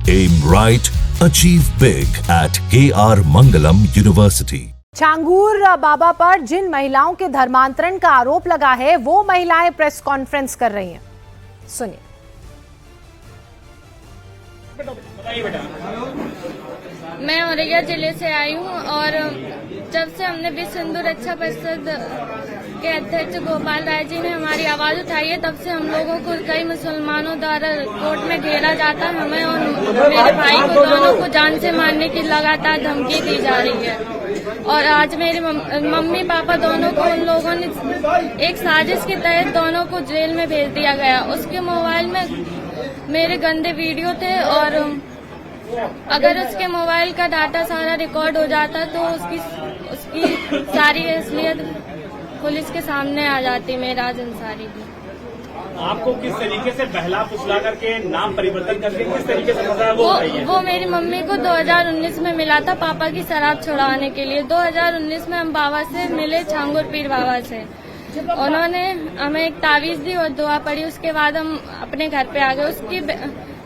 Aim right, achieve big at KR Mangalam University. Changur बाबा पर जिन महिलाओं के धर्मांतरण का आरोप लगा है वो महिलाएं प्रेस कॉन्फ्रेंस कर रही हैं। सुनिए। मैं औरैया जिले से आई हूँ और जब से हमने विश्व हिंदू रक्षा परिषद के अध्यक्ष गोपाल राय जी ने हमारी आवाज उठाई है, तब से हम लोगों को कई मुसलमानों द्वारा कोर्ट में घेरा जाता है। हमें और मेरे भाई को दोनों को जान से मारने की लगातार धमकी दी जा रही है। और आज मेरे मम्मी पापा दोनों को उन लोगों ने एक साजिश के तहत दोनों को जेल में भेज दिया गया। उसके मोबाइल में मेरे गंदे वीडियो थे और अगर उसके मोबाइल का डाटा सारा रिकॉर्ड हो जाता तो उसकी सारी असलियत पुलिस के सामने आ जाती। मेराज अंसारी की आपको किस तरीके से बहला फुसला करके नाम परिवर्तन करके किस तरीके से फंसाया वो मेरी मम्मी को 2019 में मिला था पापा की शराब छुड़ाने के लिए। 2019 में हम बाबा से मिले, छांगुर पीर बाबा से। उन्होंने हमें एक तावीज दी और दुआ पड़ी। उसके बाद हम अपने घर पे आ गए। उसकी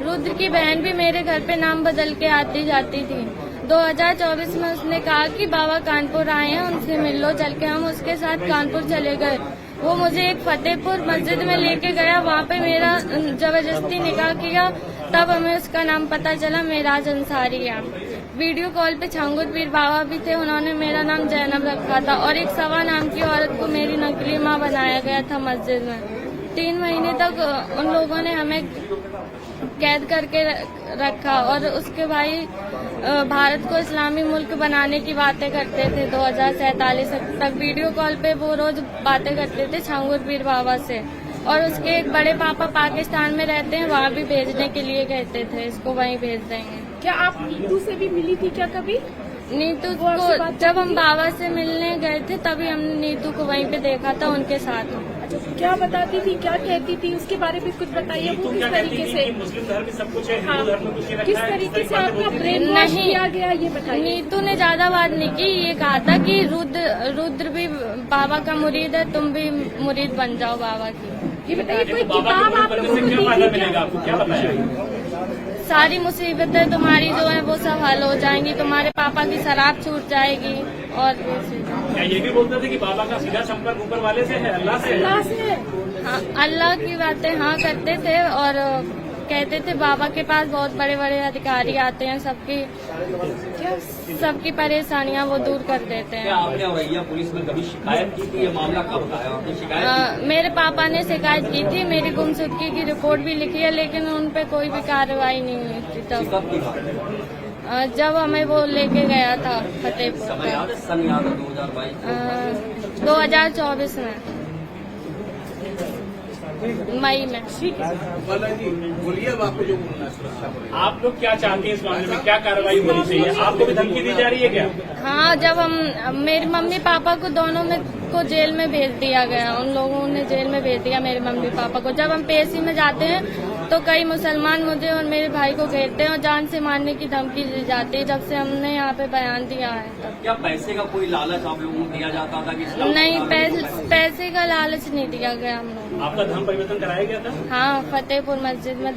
रुद्र की बहन भी मेरे घर पे नाम बदल के आती जाती थी। 2024 में उसने कहा कि बाबा कानपुर आए हैं, उनसे मिल लो चल के। हम उसके साथ कानपुर चले गए। वो मुझे एक फतेहपुर मस्जिद में लेके गया, वहाँ पे मेरा जबरदस्ती निकाह किया। तब हमें उसका नाम पता चला, मेराज अंसारी है। वीडियो कॉल पे छांगुर पीर बाबा भी थे, उन्होंने मेरा नाम जैनब रखा था और एक सवा नाम की औरत को मेरी नकली माँ बनाया गया था मस्जिद में। 3 महीने तक उन लोगों ने हमें कैद करके रखा और उसके भाई भारत को इस्लामी मुल्क बनाने की बातें करते थे। 2047 तक वीडियो कॉल पे वो रोज बातें करते थे छांगुर पीर बाबा से। और उसके एक बड़े पापा पाकिस्तान में रहते हैं, वहाँ भी भेजने के लिए कहते थे इसको वहीं भेज देंगे। क्या आप नीतू से भी मिली थी क्या कभी? नीतू को जब हम बाबा से मिलने गए थे तभी हमने नीतू को वहीं पे देखा था उनके साथ। अच्छा, क्या बताती थी, क्या कहती थी, उसके बारे में कुछ बताइए। वो किस तरीके से मुस्लिम धर्म सब कुछ है, हाँ, हिंदू धर्म में कुछ नहीं किस रखा है, तरीके से आपका ब्रेन वॉश किया गया ये बताइए। नीतू ने ज्यादा बात नहीं की। ये कहा था कि रुद्र भी बाबा का मुरीद है, तुम भी मुरीद बन जाओ बाबा की। ये बताइए कोई किताब आप लोगों को दी थी क्या? आपको क्या बताया? सारी मुसीबतें तुम्हारी जो है वो सब हल हो जाएंगी, तुम्हारे पापा की शराब छूट जाएगी। और क्या ये भी बोलते थे कि बाबा का सीधा संपर्क ऊपर वाले से है, अल्लाह से है? अल्लाह से। हाँ, अल्लाह की बातें हाँ करते थे और कहते थे बाबा के पास बहुत बड़े बड़े अधिकारी आते हैं, सबकी परेशानियां वो दूर कर देते हैं। क्या आपने औरैया पुलिस में कभी शिकायत की थी? ये मामला कब आया? आपने शिकायत की? मेरे पापा ने शिकायत की थी, मेरी गुमशुदगी की रिपोर्ट भी लिखी है, लेकिन उन पे कोई भी कार्रवाई नहीं हुई थी। कब की बात है? जब हमें वो लेके गया था फतेहपुर। समय याद है? सन याद है? 2022 2024 में मई में। बोलिए अब आपको जो बोलना है सुरक्षा। आप लोग क्या चाहते हैं इस मामले में, क्या कार्रवाई होनी चाहिए? आपको भी धमकी दी जा रही है क्या? हाँ, जब मेरे मम्मी पापा को दोनों में को जेल में भेज दिया गया। उन लोगों ने जेल में भेज दिया मेरे मम्मी पापा को। जब हम पेशी में जाते हैं तो कई मुसलमान मुझे और मेरे भाई को घेरते हैं और जान से मारने की धमकी दी जाती है। जब से हमने यहाँ पे बयान दिया है तब। क्या पैसे का कोई लालच आप लोगों को दिया जाता था कि नहीं, पैसे का लालच नहीं दिया गया हम लोग। आपका धर्म परिवर्तन कराया गया था? हाँ, फतेहपुर मस्जिद में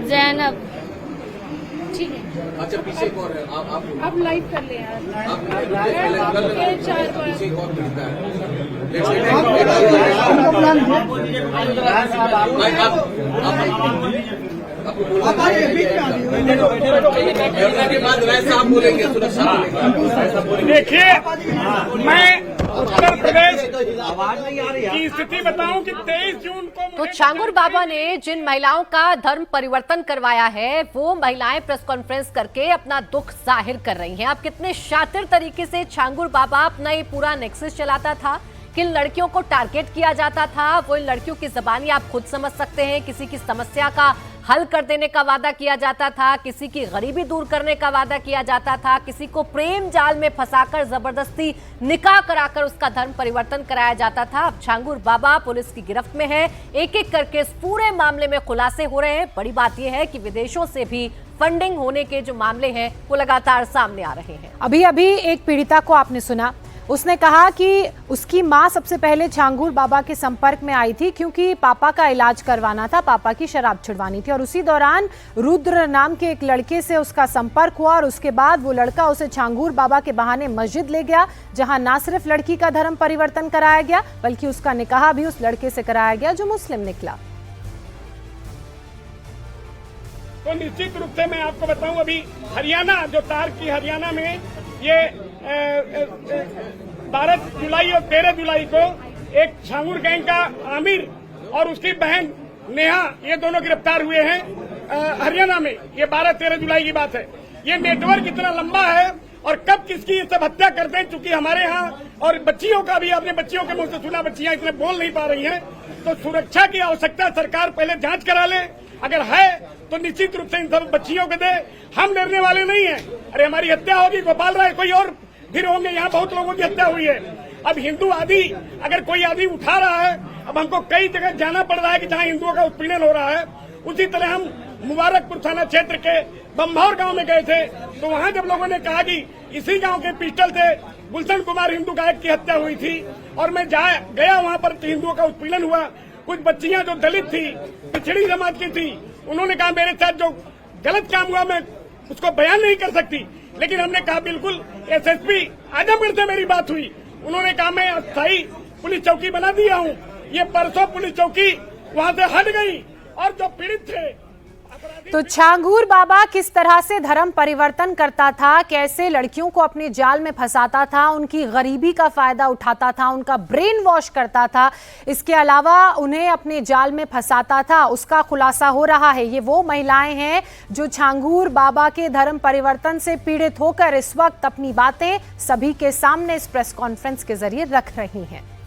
जैनब। ठीक है, अच्छा पीछे एक और है, आप लाइव कर ले यार। पीछे एक और मिलता है। देखिए, मैं उत्तर प्रदेश की स्थिति बताऊं कि 23 जून को तो छांगुर बाबा ने जिन महिलाओं का धर्म परिवर्तन करवाया है वो महिलाएं प्रेस कॉन्फ्रेंस करके अपना दुख जाहिर कर रही हैं। अब कितने शातिर तरीके से छांगुर बाबा अपना ये पूरा नेक्सस चलाता था, किन लड़कियों को टारगेट किया जाता था, वो इन लड़कियों की ज़बानी आप खुद समझ सकते हैं। किसी की समस्या का हल कर देने का वादा किया जाता था, किसी की गरीबी दूर करने का वादा किया जाता था, किसी को प्रेम जाल में फंसाकर जबरदस्ती निकाह कराकर उसका धर्म परिवर्तन कराया जाता था। अब छांगुर बाबा पुलिस की गिरफ्त में है। एक एक करके इस पूरे मामले में खुलासे हो रहे हैं। बड़ी बात यह है कि विदेशों से भी फंडिंग होने के जो मामले हैं वो लगातार सामने आ रहे हैं। अभी अभी एक पीड़िता को आपने सुना, उसने कहा कि उसकी मां सबसे पहले छांगुर बाबा के संपर्क में आई थी क्योंकि पापा का इलाज करवाना था, पापा की शराब छुड़वानी थी और उसी दौरान रुद्र नाम के एक लड़के से उसका संपर्क हुआ और उसके बाद वो लड़का उसे छांगुर बाबा के बहाने मस्जिद ले गया, जहां ना सिर्फ लड़की का धर्म परिवर्तन कराया गया बल्कि उसका निकाह भी उस लड़के से कराया गया जो मुस्लिम निकला। तो निश्चित रूप से मैं आपको बताऊं, अभी हरियाणा जो तार की हरियाणा में ये 12 जुलाई और 13 जुलाई को एक छांगुर गैंग का आमिर और उसकी बहन नेहा, ये दोनों गिरफ्तार हुए हैं हरियाणा में। ये 12-13 जुलाई की बात है। ये नेटवर्क इतना लंबा है और कब किसकी ये सब हत्या करते हैं, चूंकि हमारे यहाँ और बच्चियों का भी, अपने बच्चियों के मुंह से सुना, बच्चियां इतने बोल नहीं पा रही हैं, तो सुरक्षा की आवश्यकता सरकार पहले जांच करा ले, अगर है तो निश्चित रूप से इन सब बच्चियों को दे। हम डरने वाले नहीं हैं। अरे हमारी हत्या होगी, गोपाल राय कोई और फिर होंगे, यहाँ बहुत लोगों की हत्या हुई है। अब हिंदू आदि अगर कोई आदि उठा रहा है, अब हमको कई जगह जाना पड़ रहा है कि जहाँ हिंदुओं का उत्पीड़न हो रहा है। उसी तरह हम मुबारकपुर थाना क्षेत्र के बम्भौर गांव में गए थे, तो वहां जब लोगों ने कहा कि इसी गांव के पिस्टल से गुलशन कुमार हिंदू गायक की हत्या हुई थी और मैं गया वहां पर, हिंदुओं का उत्पीड़न हुआ। कुछ बच्चियां जो दलित थी, पिछड़ी समाज की थी, उन्होंने कहा मेरे साथ जो गलत काम हुआ मैं उसको बयान नहीं कर सकती, लेकिन हमने कहा बिल्कुल एसएसपी आजमगढ़ से मेरी बात हुई, उन्होंने कहा मैं अस्थायी पुलिस चौकी बना दिया हूँ। ये परसों पुलिस चौकी वहाँ से हट गई और जो पीड़ित थे। तो छांगुर बाबा किस तरह से धर्म परिवर्तन करता था, कैसे लड़कियों को अपने जाल में फंसाता था, उनकी गरीबी का फायदा उठाता था, उनका ब्रेन वॉश करता था, इसके अलावा उन्हें अपने जाल में फंसाता था, उसका खुलासा हो रहा है। ये वो महिलाएं हैं जो छांगुर बाबा के धर्म परिवर्तन से पीड़ित होकर इस वक्त अपनी बातें सभी के सामने इस प्रेस कॉन्फ्रेंस के जरिए रख रही हैं।